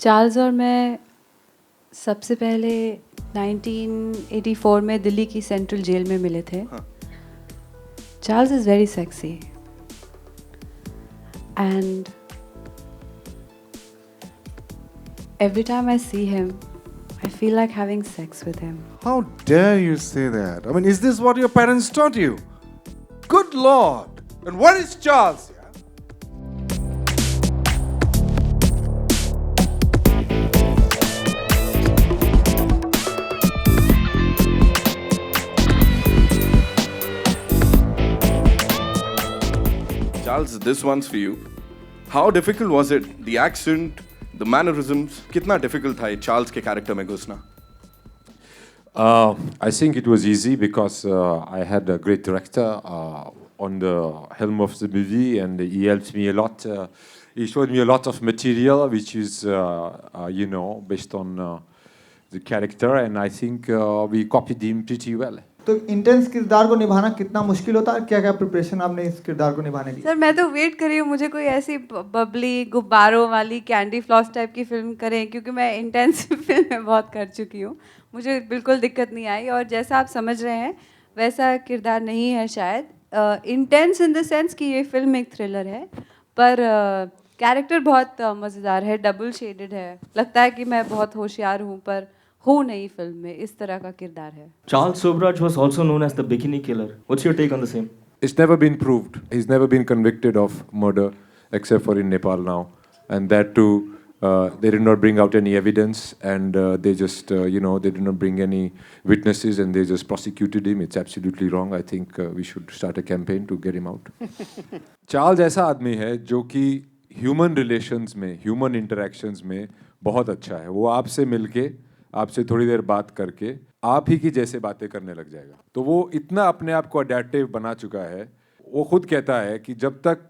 Charles और मैं सबसे पहले 1984 में दिल्ली की सेंट्रल जेल में मिले थे. Charles is very sexy and every time I see him, I feel like having sex with him. How dare you say that? I mean, is this what your parents taught you? Good Lord! And what is Charles? Charles, this one's for you. How difficult was it? The accent, the mannerisms, कितना difficult था ये Charles के character में घुसना? I think it was easy because I had a great director on the helm of the movie, and he helped me a lot. He showed me a lot of material, which is, based on the character, and I think we copied him pretty well. तो intense किरदार को निभाना कितना मुश्किल होता है? क्या क्या प्रिपरेशन आपने इस किरदार को निभाने की? सर मैं तो वेट कर रही हूँ मुझे कोई ऐसी बबली गुब्बारों वाली कैंडी फ्लॉस टाइप की फिल्म करें, क्योंकि मैं इंटेंसिव फिल्में बहुत कर चुकी हूँ. मुझे बिल्कुल दिक्कत नहीं आई, और जैसा आप समझ रहे हैं वैसा किरदार नहीं है शायद. इंटेंस इन द सेंस कि ये फिल्म एक थ्रिलर है, पर कैरेक्टर बहुत मज़ेदार है, डबल शेडेड है. लगता है कि मैं बहुत होशियार हूँ पर हूँ नहीं फिल्म में. इस तरह का किरदार है. Charles Sobrach was also known as the Bikini Killer. What's your take on the same? It's never been proved. He's never been convicted of murder, except for in Nepal now, and that too, they did not bring out any evidence, and they just, they did not bring any witnesses, and they just prosecuted him. It's absolutely wrong. I think we should start a campaign to get him out. Charles ऐसा आदमी है जो कि human relations में, human interactions में बहुत अच्छा है. वो आपसे मिलके, आपसे थोड़ी देर बात करके आप ही की जैसे बातें करने लग जाएगा. तो वो इतना अपने आप को अडेप्टिव बना चुका है. वो खुद कहता है कि जब तक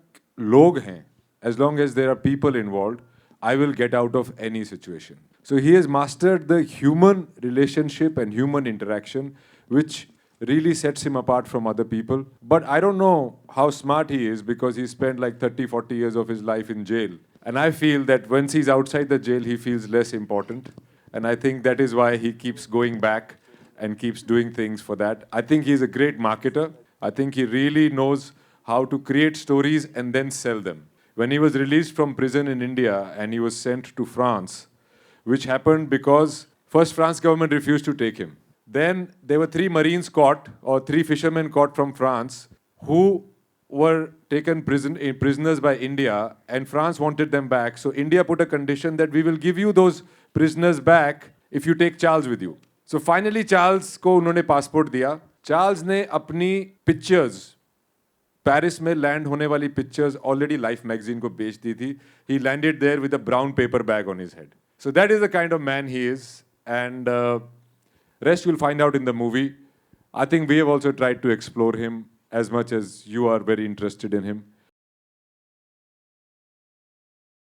लोग हैं, as long as there are people involved, I will get out of any situation. So he has mastered the human relationship and human interaction, which really sets him apart from other people. But I don't know how smart he is, because he spent like 30-40 years of his life in jail. And I feel that once he's outside the jail, he feels less important. And I think that is why he keeps going back and keeps doing things for that. I think he's a great marketer. I think he really knows how to create stories and then sell them. When he was released from prison in India and he was sent to France, which happened because first France government refused to take him. Then there were 3 Marines caught, or 3 fishermen caught from France, who were taken prisoners by India, and France wanted them back. So India put a condition that we will give you those prisoners back if you take Charles with you. So finally Charles को उन्होंने passport दिया. Charles ने अपनी pictures, Paris में land होने वाली pictures already life magazine को बेच दी थी. He landed there with a brown paper bag on his head. So that is the kind of man he is, and rest you'll find out in the movie. I think we have also tried to explore him as much as you are very interested in him.